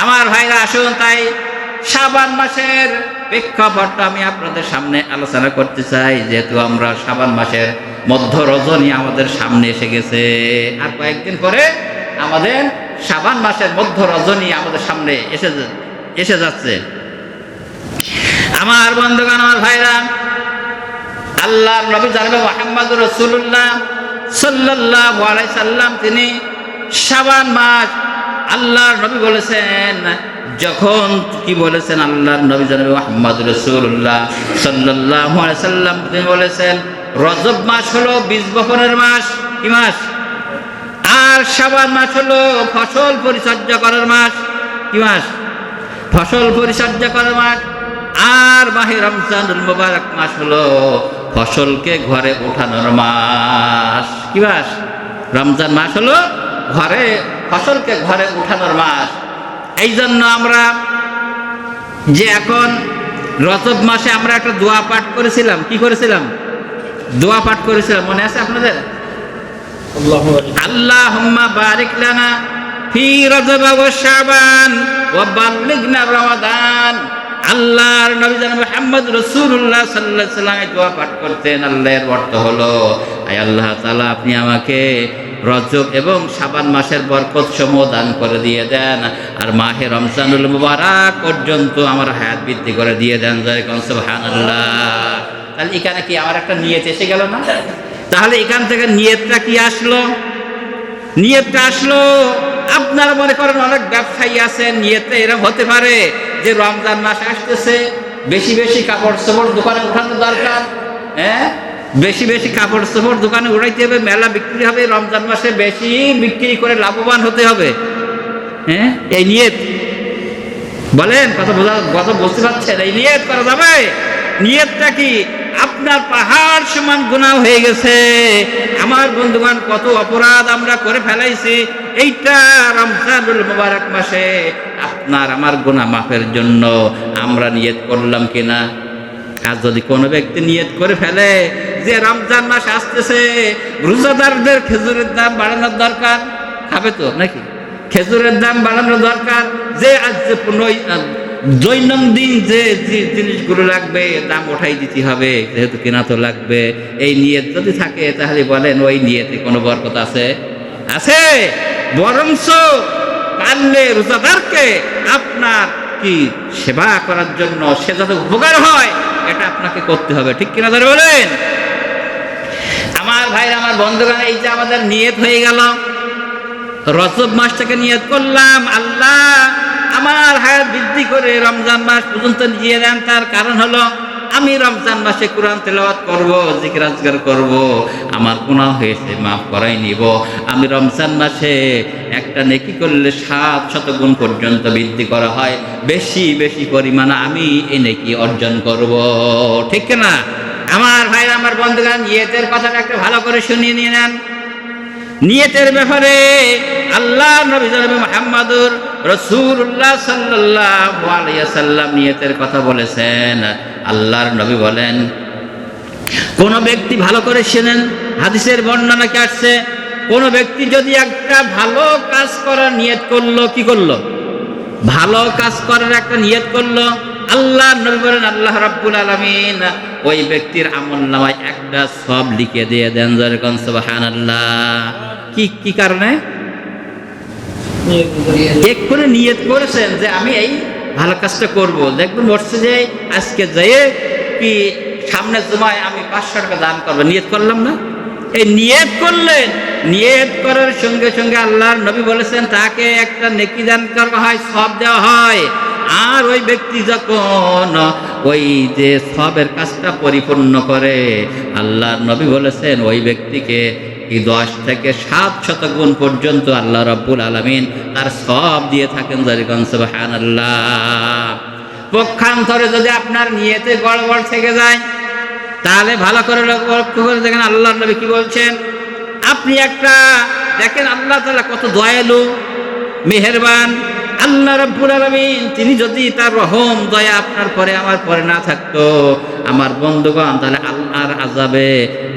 আমার ভাইরা আসুন, তাই শাবান মাসের প্রেক্ষাপটটা আমি আপনাদের সামনে আলোচনা করতে চাই। যেহেতু আমরা শাবান মাসের মধ্য রজনী আমাদের সামনে এসে গেছে, আর কয়েকদিন পরে আমাদের শাবান মাসের মধ্য রজনী আমাদের সামনে এসে যাচ্ছে। আমার বন্ধুগণ, আমার ভাইরা, আল্লাহর নবী জনাবে মুহাম্মদুর রাসূলুল্লাহ সাল্লাল্লাহু আলাইহি সাল্লাম তিনি শাবান মাস, আল্লাহর নবী বলেছেন, যখন কি বলেছেন আল্লাহর নবী জনাবে মুহাম্মদুর রাসূলুল্লাহ সাল্লাল্লাহু আলাইহি সাল্লাম তিনি বলেছেন, রজব মাস হলো বীজ বপনের মাস। কি মাস? আর শাবান মাস হলো ফসল পরিচর্যা করার মাস। কি মাস? ফসল পরিচর্যা করার মাস। আর মাহে রমজানুল মুবারক মাস হলো ফসলকে ঘরে ওঠানোর মাস। কি মাস? রমজান মাস হলো ফসলকে ঘরে উঠানোর মাস। এই জন্য আমরা যে এখন রজব মাসে আমরা একটা দোয়া পাঠ করেছিলাম। কি করেছিলাম? দোয়া পাঠ করেছিলাম, মনে আছে আপনাদের? আল্লাহুম্মা বারিক লানা ফি রজব ওয়া শাবান ওয়া বাল্লিগনা রমাদান। আল্লাহর নবী জনাব মুহাম্মদ রাসূলুল্লাহ সাল্লাল্লাহু আলাইহি ওয়াসাল্লাম এই দোয়া পাঠ করতেন। আল্লাহর অর্থ হলো, আয় আল্লাহ তাআলা, আপনি আমাকে রজব এবং শাবান মাসের বরকত সমূহ দান করে দিয়ে দেন, আর মাহে রমজানুল মুবারক পর্যন্ত আমার হায়াত বৃদ্ধি করে দিয়ে দেন। সুবহানাল্লাহ। তাহলে এখানে কি আমার একটা নিয়ত এসে গেল না? তাহলে এখান থেকে নিয়তটা কি আসলো? নিয়তটা আসলো, আপনারা মনে করেন অনেক ব্যবসায়ী আছেন, নিয়তটা এরকম হতে পারে যে রমজান মাস আসতেছে, বেশি বেশি কাপড় চোপড় দোকানে উঠানো দরকার। হ্যাঁ, বেশি বেশি কাপড় চোপড় দোকানে উঠাইতে হবে, মেলা বিক্রি হবে, রমজান মাসে বেশি বিক্রি করে লাভবান হতে হবে। হ্যাঁ, এই নিয়ত বলেন, কথা বুঝতে পারছেন? এই নিয়ত করা যাবে? নিয়তটা কি? আপনার পাহাড় সমান গুনাহ হয়ে গেছে। আমার বন্ধুগণ, কত অপরাধ আমরা করে ফেলাইছি। এইটা রমজানুল মুবারক মাসে আপনার আমার গুনাহ মাফের জন্য আমরা নিয়ত করলাম কিনা? আর যদি কোনো ব্যক্তি নিয়ত করে ফেলে যে রমজান মাস আসতেছে, রোজাদারদের খেজুরের দাম বাড়ানোর দরকার, খাবে তো নাকি? খেজুরের দাম বাড়ানো দরকার, যে আজ দৈনন্দিন যে জিনিসগুলো লাগবে দাম উঠাই দিতে হবে, যেহেতু কেনা তো লাগবে। এই নিয়ত যদি থাকে, তাহলে বলেন ওই নিয়তে কোনো বরকত আছে? আছে? বরঞ্চ পারলে রোজাদারকে আপনার কি সেবা করার জন্য, সে যাতে উপকার হয়, এটা আপনাকে করতে হবে। ঠিক কিনা ধরে বলেন? আমার ভাইরা, আমার বন্ধুগণ, এই যে আমাদের নিয়ত হয়ে গেল, রজব মাসটাকে নিয়ত করলাম, আল্লাহ আমার হায়াত বৃদ্ধি করে রমজান মাস পর্যন্ত নিয়ে দেন। তার কারণ হলো, আমি রমজান মাসে কোরআন তেলাওয়াত করব, জিকির আজকার করব, আমার গুনাহ হয়েছে মাফ করাই নিব। আমি রমজান মাসে একটা নেকি করলে 700 গুণ পর্যন্ত বৃদ্ধি করা হয়, বেশি বেশি পরিমাণে আমি এই নেকি অর্জন করব। ঠিক না? আমার ভাইরা, আমার বন্ধুগণ, নিয়তের কথাটা একটু ভালো করে শুনিয়ে নিয়ে নেন। নিয়তের ব্যাপারে আল্লাহ নবী জনাবে মুহাম্মদুর রাসূলুল্লাহ সাল্লাল্লাহু আলাইহি ওয়াসাল্লাম নিয়তের কথা বলেছেন। আল্লাহর নবী বলেন, কোন ব্যক্তি, ভালো করে শুনেন, হাদিসের বর্ণনা কি আসছে, কোন ব্যক্তি যদি একটা ভালো কাজ করার নিয়ত করলো, কি করলো? ভালো কাজ করার একটা নিয়ত করলো, আল্লাহর নবী বলেন, আল্লাহ রাব্বুল আলামিন ওই ব্যক্তির আমলনামায় একটা সওয়াব লিখে দিয়ে দেন। যেরকম সুবহানাল্লাহ। কি কারণে? এক্ষুনি নিয়ত করেছেন যে আমি এই ভালো কাজটা করব। দেখবেন বলছে যে আজকে যেয়ে কি সামনে জুমায় আমি 500 টাকা দান করবো, নিয়ত করলাম না? এই নিয়ত করলেন, নিয়ত করার সঙ্গে সঙ্গে আল্লাহর নবী বলেছেন তাকে একটা নেকি দান করা হয়, সওয়াব দেওয়া হয়। আর ওই ব্যক্তি যখন ওই যে সওয়াবের কাজটা পরিপূর্ণ করে, আল্লাহর নবী বলেছেন ওই ব্যক্তিকে 10 থেকে 700 গুণ পর্যন্ত আল্লাহ রাব্বুল আলামিন তার সওয়াব দিয়ে থাকেন। যেরকম সুবহানাল্লাহ। পক্ষান্তরে যদি আপনার নিয়তে গড়বড় থেকে যায়, তাহলে ভালো করে লক্ষ্য করে দেখেন আল্লাহর নবী কি বলছেন। আপনি একটা দেখেন, আল্লাহ তাআলা কত দয়ালু, মেহেরবান। আল্লাহ রাব্বুল আলামিন তিনি যদি তার রহম দয়া আপনার পরে আমার পরে না থাকতো, আমার বন্ধুগণ, তাহলে আল্লাহর আযাবে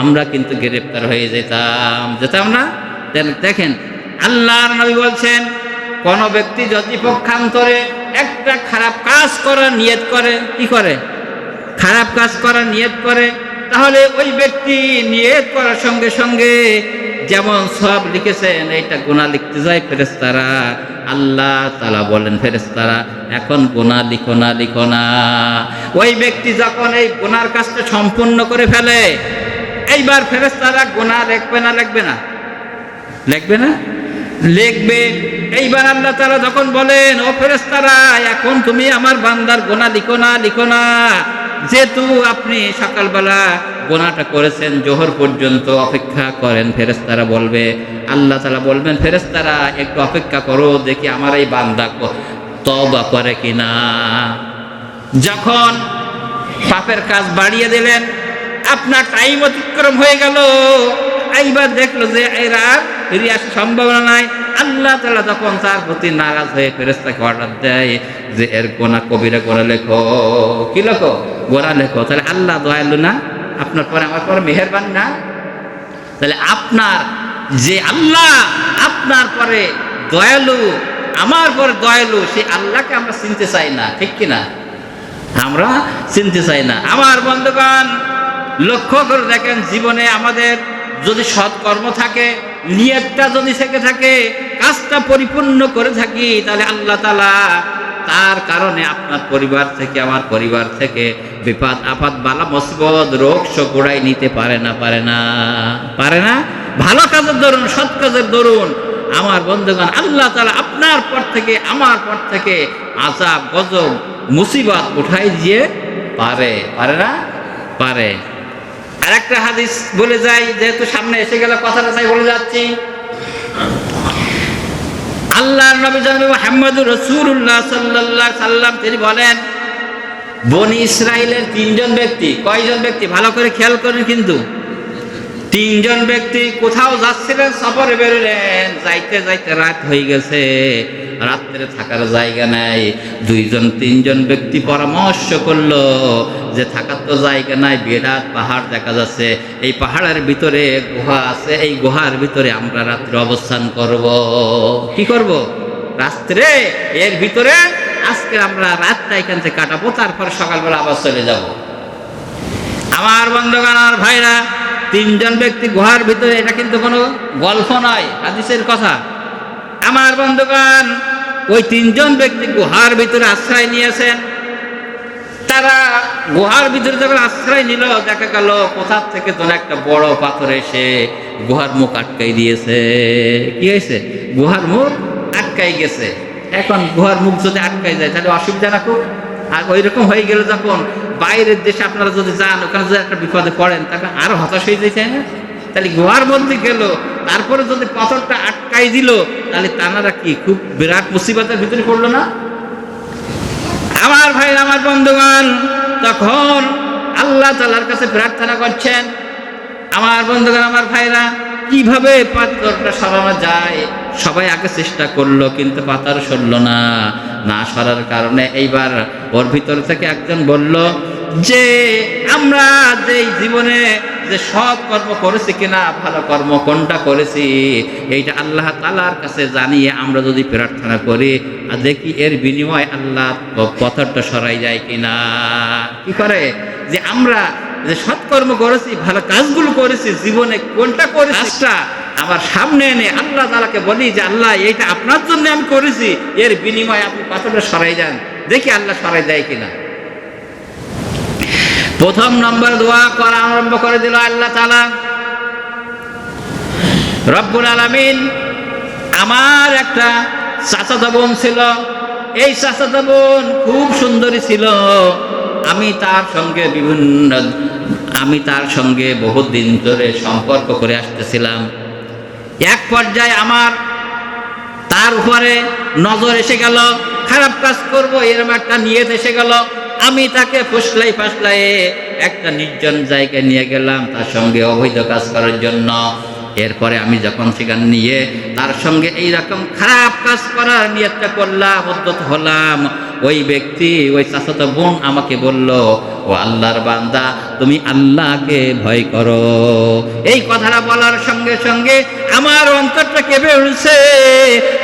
আমরা কিন্তু গ্রেফতার হয়ে যেতাম না। দেখেন আল্লাহর নবী বলছেন, কোন ব্যক্তি যদি পক্ষান্তরে একটা খারাপ কাজ করার নিয়ত করে, কি করে? খারাপ কাজ করার নিয়ত করে, তাহলে ওই ব্যক্তি নিয়ত করার সঙ্গে সঙ্গে যেমন সওয়াব লিখেছেন এইটা গুনাহ লিখতে যায় ফেরেশতারা। আল্লাহ তাআলা বলেন, ফেরেশতারা এখন গুনাহ লিখো না। ওই ব্যক্তি যখন এই গুনার কাজটা সম্পূর্ণ করে ফেলে, এইবার ফেরেশতারা গুনাহ লিখবে না? লিখবে না? লিখবে। এইবার আল্লাহ তাআলা যখন বলেন, ও ফেরেশতারা এখন তুমি আমার বান্দার গুনাহ লিখো না, যেহেতু আপনি সকালবেলা গুনাহটা করেছেন, জোহর পর্যন্ত অপেক্ষা করেন। ফেরেশতারা বলবে, আল্লাহ তাআলা বলবেন, ফেরেশতারা একটু অপেক্ষা করো, দেখি আমার এই বান্দা তওবা করে কিনা। যখন পাপের কাজ বাড়িয়ে দিলেন, আপনার টাইম অতিক্রম হয়ে গেল, এইবার দেখলো যে এর আর ফিরে আসার সম্ভাবনা নাই। আল্লাহ তাআলা তখন তার প্রতি নারাজ হয়ে ফেরেশতাকে অর্ডার দেয় যে এর গুনাহ কবিরা গুনাহ লেখো। কি লেখো? গুনাহ লেখো। তাহলে আল্লাহ দয়ালু না? আপনার পরে আমার পরে মেহেরবান না? তাহলে আপনার যে আল্লাহ আপনার পরে দয়ালু, আমার পরে দয়ালু, সেই আল্লাহকে আমরা চিনতে চাই না, ঠিক কিনা? আমরা চিনতে চাই না। আমার বন্ধুগণ, লক্ষ্য করে দেখেন, জীবনে আমাদের যদি সৎকর্ম থাকে, নিয়তটা যদি থেকে থাকে, কাজটা পরিপূর্ণ করে থাকি, তাহলে আল্লাহ তাআলা তার কারণে আপনার পরিবার থেকে, আমার পরিবার থেকে বিপদ আপদ বালা মুসিবত রোগ শোক উড়াই নিতে পারে না? ভালো কাজের দরুন, সৎ কাজের দরুন আমার বন্ধুগণ আল্লাহ তাআলা আপনার পর থেকে, আমার পর থেকে আযাব গজব মুসিবত উঠাই দিয়ে পারে না? পারে। আর একটা হাদিস বলে যাই, যেহেতু সামনে এসে গেল কথাটা তাই বলে যাচ্ছি। আল্লাহর নবী জনাবে মুহাম্মদুর রাসূলুল্লাহ সাল্লাল্লাহু আলাইহি সাল্লাম তিনি বলেন, বনি ইসরাইলের তিনজন ব্যক্তি, কয়জন ব্যক্তি ভালো করে খেয়াল করেন কিন্তু, তিনজন ব্যক্তি কোথাও যাচ্ছিলেন, সফরে বেরোলেন, যাইতে যাইতে রাত হয়ে গেছে, রাত্রে থাকার জায়গা নাই। তিনজন ব্যক্তি পরামর্শ করলো যে থাকার তো জায়গা নাই, বিরাট পাহাড় দেখা যাচ্ছে, এই পাহাড়ের ভিতরে গুহা আছে, এই গুহার ভিতরে আমরা রাত্রে অবস্থান করব। কি করব? রাত্রে এর ভিতরে আজকে আমরা রাতটা এখান থেকে কাটাবো, তারপর সকালবেলা আবার চলে যাব। আমার বন্ধুগণ আর ভাইরা, তিনজন ব্যক্তি গুহার ভিতরে, এটা কিন্তু কোনো গল্প নয়, হাদিসের কথা। আমার বন্ধুগণ, ওই তিনজন ব্যক্তি গুহার ভিতরে আশ্রয় নিয়েছেন। তারা গুহার ভিতরে যখন আশ্রয় নিল, দেখা গেল কোথার থেকে যেন একটা বড় পাথর এসে গুহার মুখ আটকাই দিয়েছে। কি হয়েছে? গুহার মুখ আটকাই গেছে। এখন গুহার মুখ যদি আটকাই যায় তাহলে অসুবিধা না খুব। আর ওই রকম হয়ে গেলে যখন বাইরের দেশে আপনারা যদি যান, ওখানে যদি একটা বিপদে পড়েন, তাহলে আরো হতাশ হয়ে যায়, তাই না? তাহলে গুহার মধ্যে গেল, তারপরে যদি পাথরটা আটকাই দিল, তাহলে তানারা কি খুব বিরাট মুসিবতের ভিতরে পড়লো না? আমার ভাই, আমার বন্ধুগণ, তখন আল্লাহ তাআলার কাছে প্রার্থনা করছেন। আমার বন্ধুগণ, আমার ভাইরা, কিভাবে পাথরটা সরানো যায়? সবাই আগে চেষ্টা করলো, কিন্তু পাথর সরল না সরার কারণে এইবার ওর ভিতর থেকে একজন বলল যে আমরা যে জীবনে যে সৎ কর্ম করেছি কিনা, ভালো কর্ম কোনটা করেছি, এইটা আল্লাহ তাআলার কাছে জানিয়ে আমরা যদি প্রার্থনা করি, আর দেখি এর বিনিময়ে আল্লাহ পাথরটা সরাই যায় কিনা। কি করে? যে আমরা যে সৎকর্ম করেছি, ভালো কাজগুলো করেছি, জীবনে কোনটা করেছি, কাজটা আমার সামনে এনে আল্লাহ তাআলাকে বলি যে আল্লাহ এইটা আপনার জন্য আমি করেছি, এর বিনিময়ে আপনি পাথরটা সরাই যান, দেখি আল্লাহ সরাই দেয় কিনা। প্রথম নম্বর দোয়া করা আরম্ভ করে দিল আল্লাহ তাআলা। রব্বুল আলামিন, আমার একটা চাচাতো বোন ছিল, এই চাচাতো বোন খুব সুন্দরী ছিল, আমি তার সঙ্গে বহুত দিন ধরে সম্পর্ক করে আসতেছিলাম। এক পর্যায়ে আমার তার উপরে নজর এসে গেল, খারাপ কাজ করব এরকম একটা নিয়ত এসে গেল। আমি তাকে ফুসলাই একটা নির্জন জায়গায় নিয়ে গেলাম তার সঙ্গে অবৈধ কাজ করার জন্য। এরপরে আমি যখন সেখানে নিয়ে তার সঙ্গে এইরকম খারাপ কাজ করার নিয়তটা করলাম, উদ্যত হলাম, ওই ব্যক্তি, ওই চাচাতো বোন আমাকে বলল, ও আল্লাহর বান্দা, তুমি আল্লাহকে ভয় করো। এই কথাটা বলার সঙ্গে সঙ্গে আমার অন্তরটা কেঁপে উঠছে।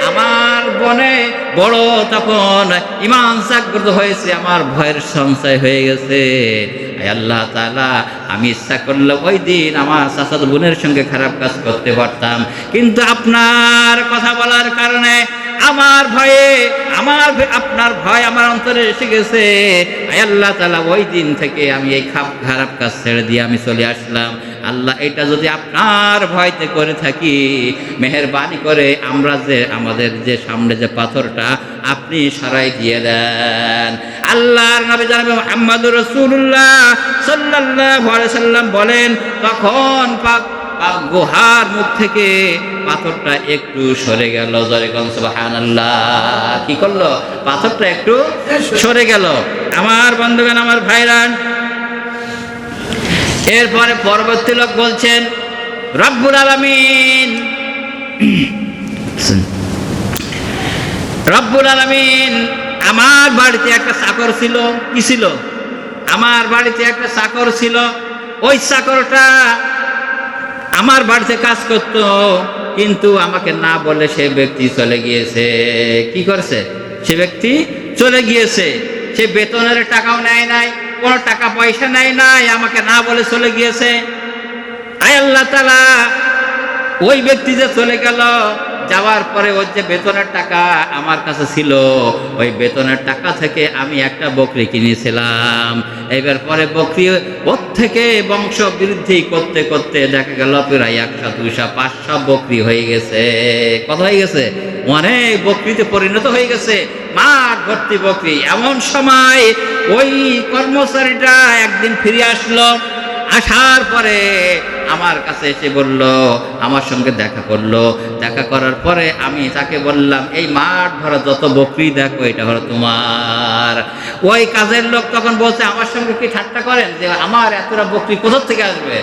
আমার বনে বড় তখন ঈমান জাগ্রত হয়েছে, আমার ভয়ের সঞ্চয় হয়ে গেছে। আল্লাহ তাআলা, আমি ইচ্ছা করলে ওই দিন আমার চাচাতো বোনের সঙ্গে খারাপ কাজ করতে পারতাম, কিন্তু আপনার কথা বলার কারণে আমার ভয়ে আপনার ভয় আমার অন্তরে এসে গেছে। আল্লাহ তাআলা, ওই দিন থেকে আমি এই খারাপ কাজ ছেড়ে দিয়ে আমি চলে আসলাম। আল্লাহ, এটা যদি আপনার ভয়তে করে থাকি, মেহেরবানি করে আমাদের যে সামনে যে পাথরটা আপনি সরাই দিয়ে দেন। আল্লাহর নবী জনাবে মুহাম্মদুর রাসূলুল্লাহ সাল্লাল্লাহু আলাইহি সাল্লাম বলেন, তখন গুহার মুখ থেকে পাথরটা একটু সরে গেল। জোরে কোন সুবহানাল্লাহ। কি করলো? পাথরটা একটু সরে গেল। আমার বন্ধুগণ, আমার ভাইরা, এরপরে পরবর্তী লোক বলছেন, রব্বুল আলামিন আমার বাড়িতে একটা চাকর ছিল। কি ছিল? আমার বাড়িতে একটা চাকর ছিল। ওই চাকরটা আমার বাড়িতে কাজ করত, কিন্তু আমাকে না বলে সে ব্যক্তি চলে গিয়েছে। কি করছে? সে ব্যক্তি চলে গিয়েছে। সে বেতনের টাকাও নেয় নাই, কোনো টাকা পয়সা নেয় নাই, আমাকে না বলে চলে গিয়েছে। আয় আল্লাহ তাআলা, ওই ব্যক্তি যে চলে গেল, যাওয়ার পরে ওর যে বেতনের টাকা আমার কাছে ছিল, ওই বেতনের টাকা থেকে আমি একটা বকরি কিনেছিলাম। এবার পরে বকরি ওর থেকে বংশ বৃদ্ধি করতে করতে দেখা গেল প্রায় 100, 200, 500 বকরি হয়ে গেছে। কত হয়ে গেছে? অনেক বকরিতে পরিণত হয়ে গেছে, মাঠ ভর্তি বকরি। এমন সময় ওই কর্মচারীটা একদিন ফিরে আসলো। আসার পরে আমার কাছে এসে বলল, আমার সঙ্গে দেখা করলো। দেখা করার পরে আমি তাকে বললাম, এই মাঠ ভরা যত বকরি দেখো, এটা হলো তোমার। ওই কাজের লোক তখন বলছে, আমার সঙ্গে কি ঠাট্টা করেন যে আমার এতটা বকরি কোথা থেকে আসবে?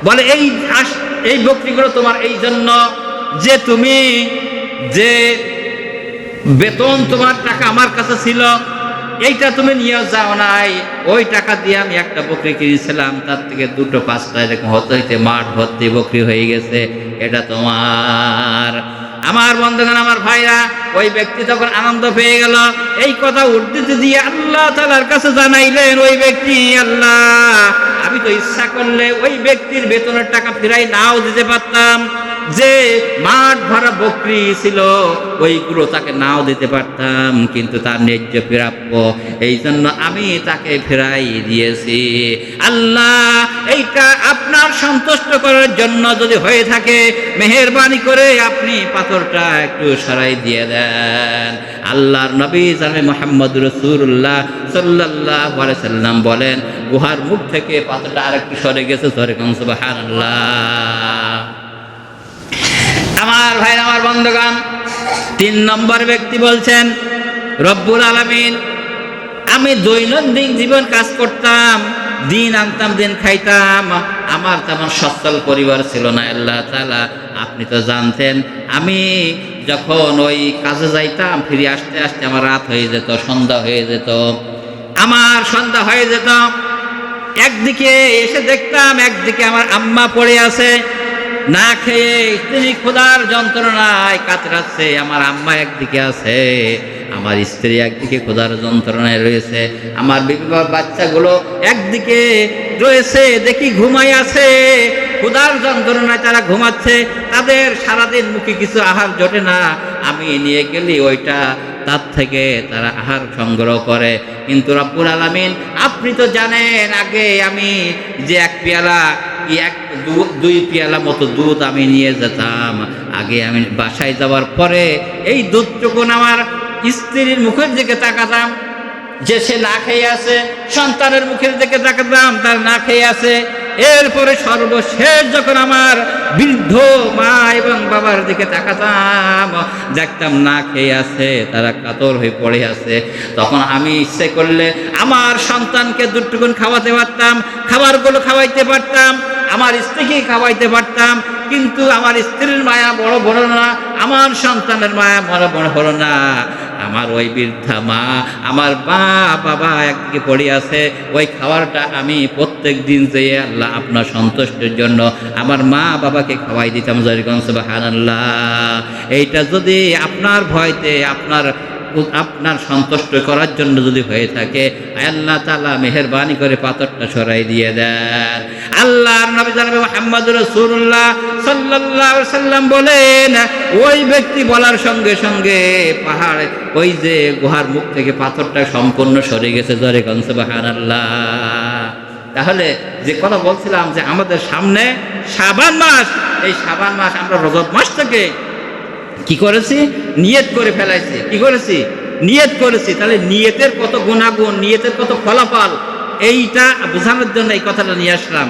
বলে, এই বকরিগুলো তোমার এই জন্য যে তুমি যে বেতন তোমার টাকা আমার কাছে ছিল, এইটা তুমি নিয়ে যাও নাই। ওই টাকা দিয়ে আমি একটা বকরি কিনেছিলাম, তার থেকে 2টো 5টা এরকম হতে মাঠ ভর্তি বকরি হয়ে গেছে, এটা তোমার। আমার বন্ধুগণ, আমার ভাইরা, ওই ব্যক্তি তখন আনন্দ পেয়ে গেল। এই কথা উদ্ধৃতি দিয়ে আল্লাহ তাআলার কাছে জানাইলেন, ওই ব্যক্তি, আল্লাহ, আমি তো ইচ্ছা করলে ওই ব্যক্তির বেতনের টাকা ফিরাই নাও দিতে পারতাম, যে মাঠ ভরা বকরি ছিল ওইগুলো তাকে নাও দিতে পারতাম, কিন্তু তার ন্যায্য প্রাপ্য, এই জন্য আমি তাকে ফেরাই দিয়েছি। আল্লাহ, এইটা আপনার সন্তুষ্ট করার জন্য যদি হয়ে থাকে, মেহেরবানি করে আপনি পাথরটা একটু সরাই দিয়ে দেন। আল্লাহর নবী জনাবে মুহাম্মদুর রাসূলুল্লাহ সাল্লাল্লাহু আলাইহি সাল্লাম বলেন, গুহার মুখ থেকে পাথরটা আরেকটু সরে গেছে। জোরে কোন সুবহানাল্লাহ। আমার ভাই, আমার বন্ধুগণ, 3 নম্বর ব্যক্তি বলছেন, রব্বুল আলামিন, আমি দৈনন্দিন জীবন কাজ করতাম, দিন আনতাম, দিন খাইতাম, আমার তেমন সচ্ছল পরিবার ছিল না। আল্লাহ তাআলা, আপনি তো জানতেন, আমি যখন ওই কাজে যাইতাম, ফিরে আসতে আসতে আমার রাত হয়ে যেত, সন্ধ্যা হয়ে যেত। আমার সন্ধ্যা হয়ে যেত, একদিকে এসে দেখতাম, একদিকে আমার আম্মা পড়ে আছে না খেয়ে, স্ত্রী ক্ষুধার যন্ত্রণায় কাতরাচ্ছে। আমার আম্মা একদিকে আছে, আমার স্ত্রী একদিকে ক্ষুধার যন্ত্রণায় রয়েছে, আমার বিবাহ বাচ্চাগুলো একদিকে রয়েছে, দেখি ঘুমাই আছে, ক্ষুধার যন্ত্রণায় তারা ঘুমাচ্ছে, তাদের সারাদিন মুখে কিছু আহার জোটে না। আমি নিয়ে গেলি ওইটা তার থেকে তারা আহার সংগ্রহ করে। কিন্তু রব্বুল আলামিন, আপনি তো জানেন, আগে আমি যে 1 পেয়ালা 2 পেয়ালা মতো দুধ আমি নিয়ে যেতাম, আগে আমি বাসায় যাওয়ার পরে এই দুধটুকু আমার স্ত্রীর মুখের দিকে তাকাতাম, যে সে না খেয়ে আছে, সন্তানের মুখের দিকে তাকাতাম, তার না খেয়ে আছে। এরপরে সর্বশেষ যখন আমার বৃদ্ধ মা এবং বাবার দিকে তাকাতাম, দেখতাম না খেয়ে আছে, তারা কাতর হয়ে পড়ে আছে। তখন আমি ইচ্ছে করলে আমার সন্তানকে দুধটুকুন খাওয়াতে পারতাম, খাবারগুলো খাওয়াইতে পারতাম, আমার স্ত্রীকে খাওয়াইতে পারতাম, কিন্তু আমার স্ত্রীর মায়া বড় বড় না, আমার সন্তানের মায়া বড় বড় হলো না। আমার ওই বৃদ্ধা মা, আমার মা বাবা একদিকে পড়ে আছে, ওই খাবারটা আমি প্রত্যেক দিন যেয়ে আল্লাহ আপনার সন্তুষ্টির জন্য আমার মা বাবাকে খাওয়াই দিতাম। জয়গণ সুবহানাল্লাহ। এইটা যদি আপনার ভয়তে আপনার সন্তুষ্ট করার জন্য যদি হয়ে থাকে, আল্লাহ তাআলা মেহেরবানি করে পাথরটা সরাই দিয়ে দেন। আল্লাহর নবী জনাব মুহাম্মদ রাসূলুল্লাহ সাল্লাল্লাহু আলাইহি সাল্লাম বলেন, ওই ব্যক্তি বলার সঙ্গে সঙ্গে পাহাড় ওই যে গুহার মুখ থেকে পাথরটা সম্পূর্ণ সরে গেছে। জোরে কোন সুবহানাল্লাহ। তাহলে যে কথা বলছিলাম যে আমাদের সামনে শাবান মাস, এই শাবান মাস আমরা রজব মাস থেকে কি করেছি? নিয়ত করে ফেলাইছি। কি করেছি? নিয়ত করেছি। তাহলে নিয়তের কত গুণাগুণ, নিয়তের কত ফলাফল, এইটা বোঝানোর জন্য এই কথাটা নিয়ে আসলাম।